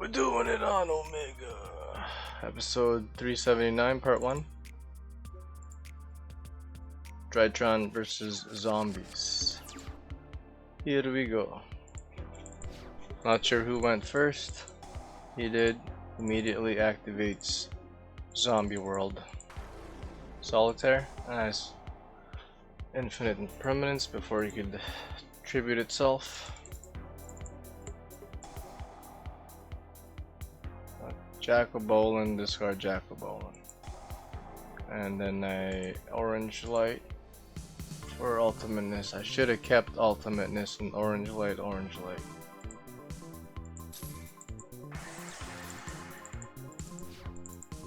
We're doing it on Omega. Episode 379, part 1. DRYTRON versus zombies. Here we go. Not sure who went first. He did. Immediately activates zombie world. Solitaire. Nice. Infinite impermanence before he could tribute itself. Jacobolin, discard Jacobolin. And then I orange light for ultimateness. I should have kept ultimateness and orange light, orange light.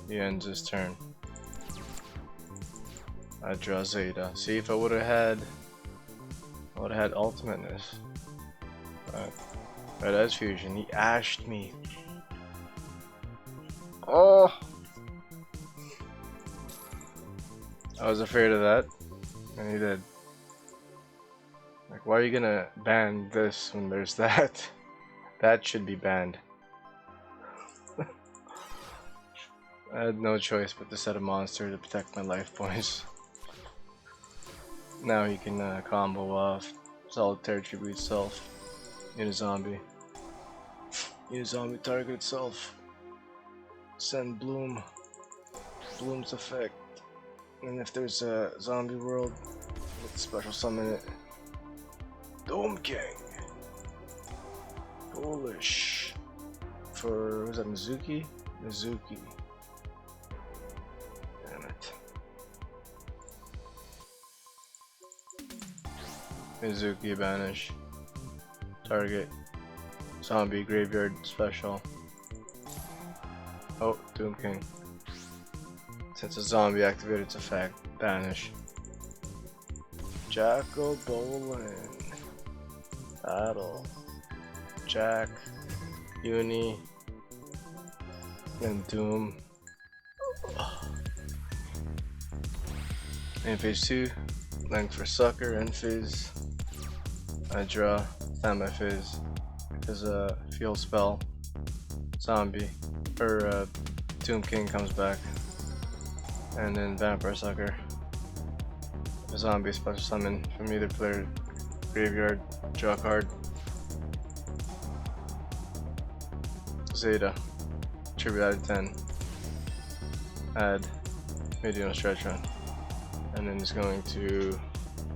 He ends his turn. I draw Zeta. See, if I would have had ultimateness. Red Eyes Fusion. He ashed me. Oh! I was afraid of that, and he did. Like, why are you gonna ban this when there's that? That should be banned. I had no choice but to set a monster to protect my life points. Now he can combo off Solitaire Tribute Self in a zombie. In a zombie target itself. Send Bloom's effect, and if there's a zombie world, let's special summon it. Doom King, Polish for was that Mizuki? Mizuki. Damn it. Mizuki banish. Target. Zombie graveyard special. Oh, Doom King. Since a zombie activated its effect, banish. Jacobolin. Battle. Jack. Uni. And Doom. In phase 2, length for Sucker and Fizz. I draw, time my Fizz. Because a field spell. Zombie. Or Doom King comes back, and then Vampire Sucker. A zombie special summon from either player graveyard, draw card. Zeta, tribute added 10. Add Medium DRYTRON, and then it's going to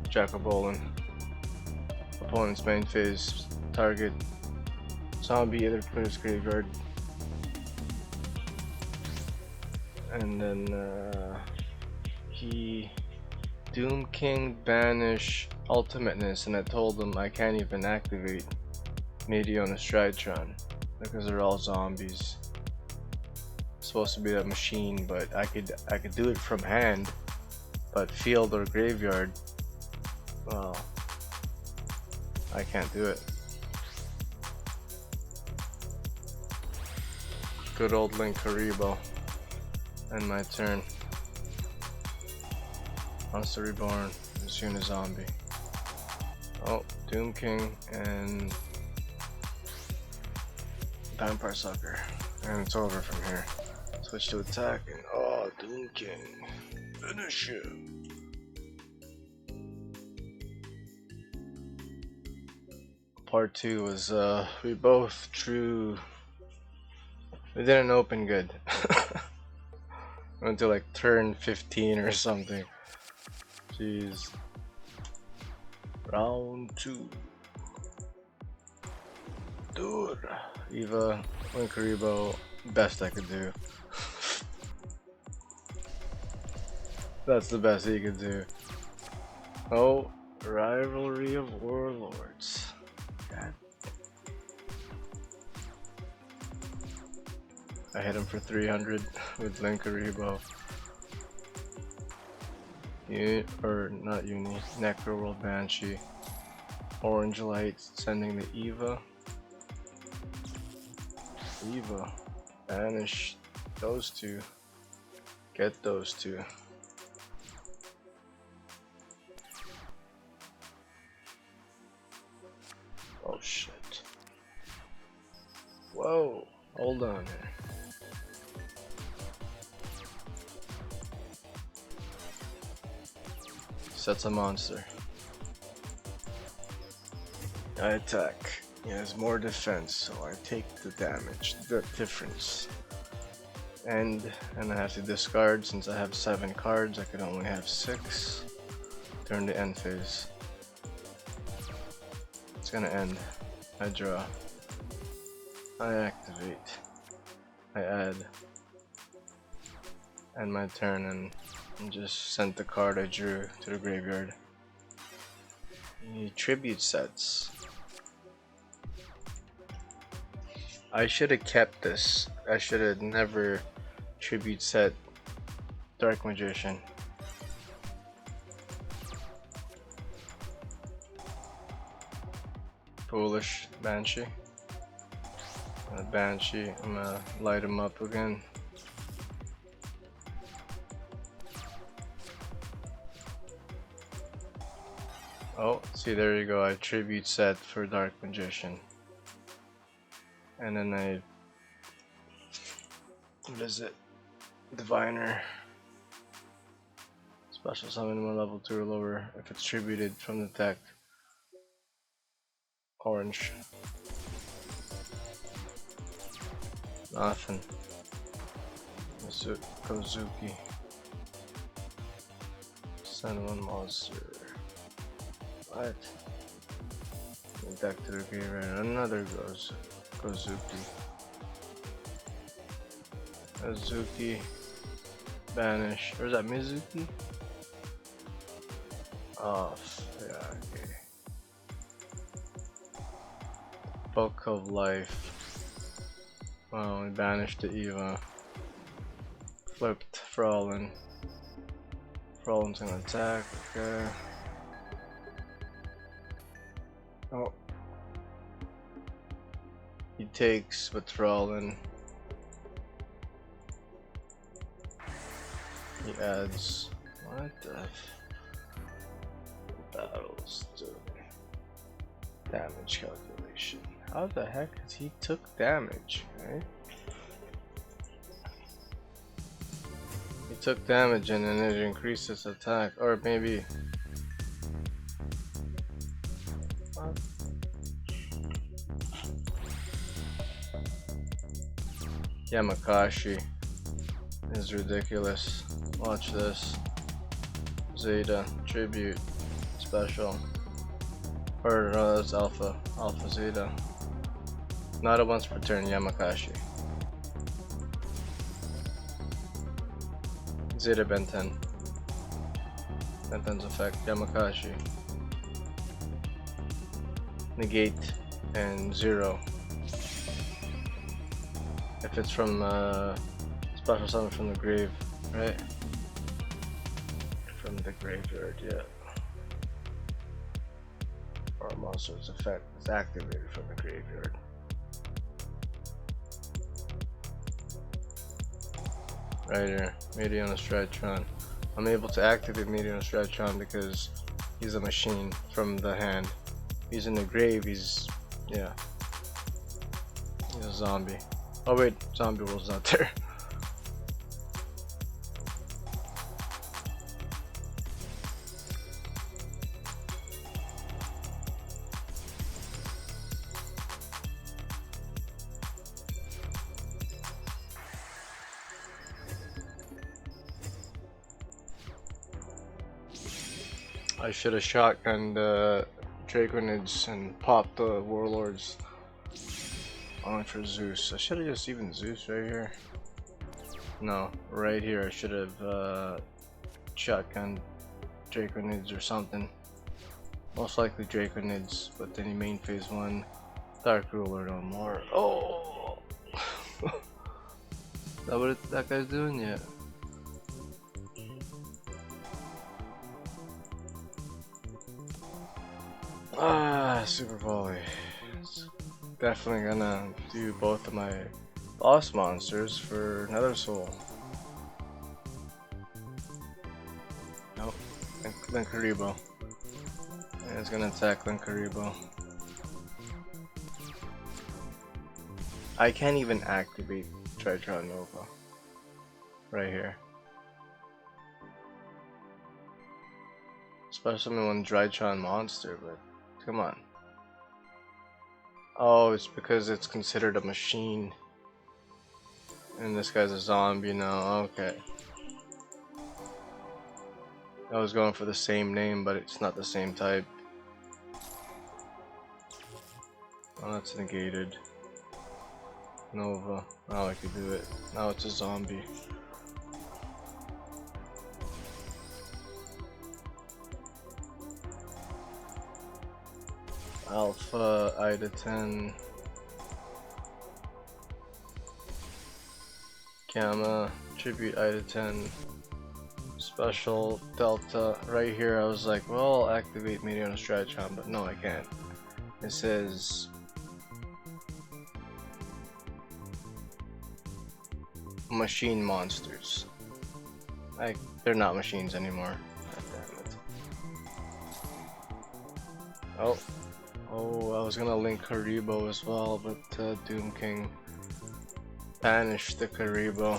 Jacobolin. Opponent's main phase, target zombie either player's graveyard. And then he Doom King banish ultimateness, and I told him I can't even activate Medion DRYTRON because they're all zombies. It's supposed to be that machine, but I could do it from hand, but field or graveyard, well, I can't do it. Good old Link Haribo. And my turn. Monster Reborn, soon a zombie. Oh, Doom King and Vampire Sucker. And it's over from here. Switch to attack and oh, Doom King. Finish him. Part 2 was we both drew. We didn't open good. Until like turn 15 or something. Jeez. Round 2. Dude. Eva, Linkaribo, best I could do. That's the best he could do. Oh, Rivalry of Warlords. God. I hit him for 300 with Linkaribo. Or not Uni, Necro World Banshee. Orange Light sending the Eva. Eva. Banish those two. Get those two. Oh shit. Whoa. Hold on here. Sets a monster. I attack. He has more defense, so I take the damage, the difference. And I have to discard. Since I have 7 cards, I can only have 6. Turn the end phase. It's gonna end. I draw. I activate. I add. End my turn and just send the card I drew to the graveyard. He tribute sets. I should have kept this. I should have never tribute set Dark Magician. Foolish Banshee. Banshee, I'm gonna light him up again. Oh, see, there you go. I tribute set for Dark Magician. And then I visit Diviner. Special summon 1 level 2 or lower if it's tributed from the deck. Orange. Nothing. Kozuki. Send 1 monster. What? Deck to the graveyard. Another Kozuki. Azuki. Banish. Or is that Mizuki? Off. Yeah, okay. Book of Life. Well, we banished the Eva. Flipped Frolin. Frolin's gonna attack. Okay. Oh. He takes with Frolin. He adds. What the battles to damage calculation. How the heck has he took damage, right? He took damage and then it increased his attack, or maybe what? Yamakashi is ridiculous. Watch this. Zeta, tribute, special. Or no, that's Alpha. Alpha Zeta. Not a once per turn, Yamakashi. Zeta Ben 10. Ben 10's effect, Yamakashi. Negate and 0. If it's from special summon from the grave, right? From the graveyard, yeah. Or a monster's effect is activated from the graveyard. Right here, Mediona DRYTRON. I'm able to activate Mediona DRYTRON because he's a machine from the hand. He's in the grave, he's, yeah. He's a zombie. Oh wait, zombie was not there. I should have shotgunned Draconids and popped the Warlords on for Zeus. I should have just even Zeus right here. No, right here I should have shotgunned Draconids or something. Most likely Draconids, but then he main phase 1. Dark Ruler no more. Oh! Is that what that guy's doing? Yeah. Super volley. Definitely gonna do both of my boss monsters for Nether Soul. Nope. Linkaribo. And it's gonna attack Linkaribo. I can't even activate DRYTRON Nova right here. Especially when DRYTRON monster, but come on. Oh, it's because it's considered a machine. And this guy's a zombie now, okay. I was going for the same name, but it's not the same type. Oh, that's negated. Nova. Now I could do it. Now it's a zombie. Alpha, Ida 10. Gamma, Tribute Ida 10. Special, Delta. Right here I was like, well, I'll activate Meteor DRYTRON, but no, I can't. It says machine monsters. They're not machines anymore. God damn it. Oh, I was gonna link Karibo as well, but Doom King banished the Karibo.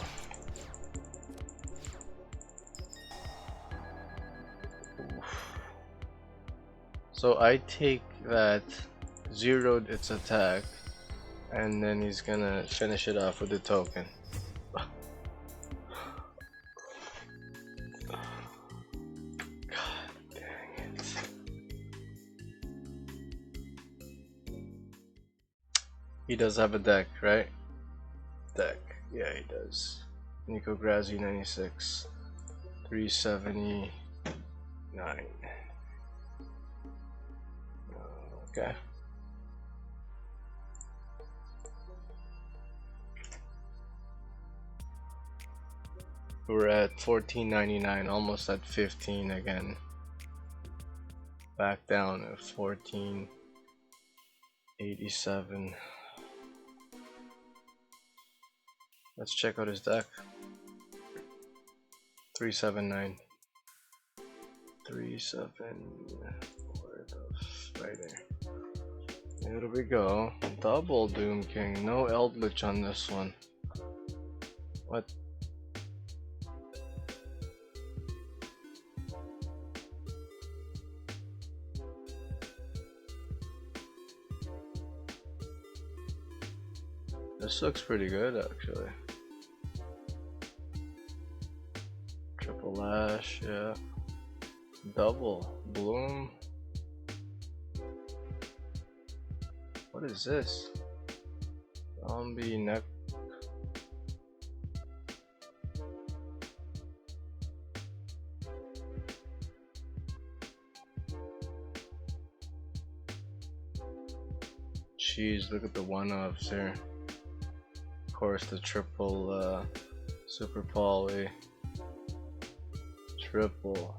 So I take that, zeroed its attack, and then he's gonna finish it off with a token. God dang it. He does have a deck, right? Deck. Yeah, he does. nicograzzi96. 379. Okay. We're at 14.99, almost at 15 again. Back down at 14.87. Let's check out his deck. 379. 37. Right there. Here we go. Double Doom King. No Eldritch on this one. What? This looks pretty good actually. Triple Lash, yeah. Double Bloom. What is this? Zombie neck. Jeez, look at the one-offs here. Of course, the triple super poly. Triple.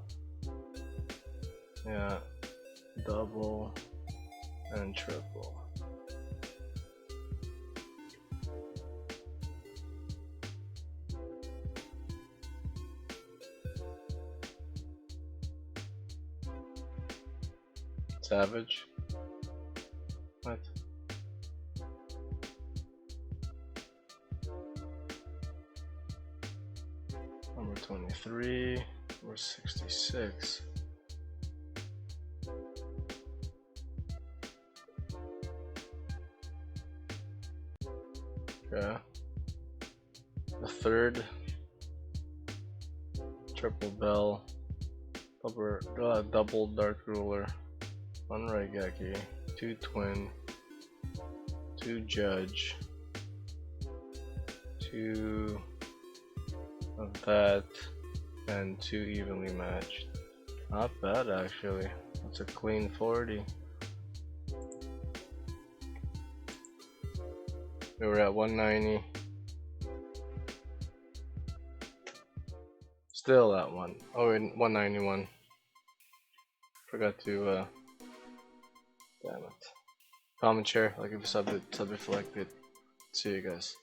Yeah. Double and triple. Savage. What? Number 23. Number 66. Okay. The third. Triple Bell. Double Dark Ruler. 1 Raigeki, 2 Twin, 2 Judge, 2 of that, and 2 evenly matched. Not bad actually. That's a clean 40. We were at 190. Still at 191. Forgot to damn it. Comment, share, like if you subbed it, if you liked it. See you guys.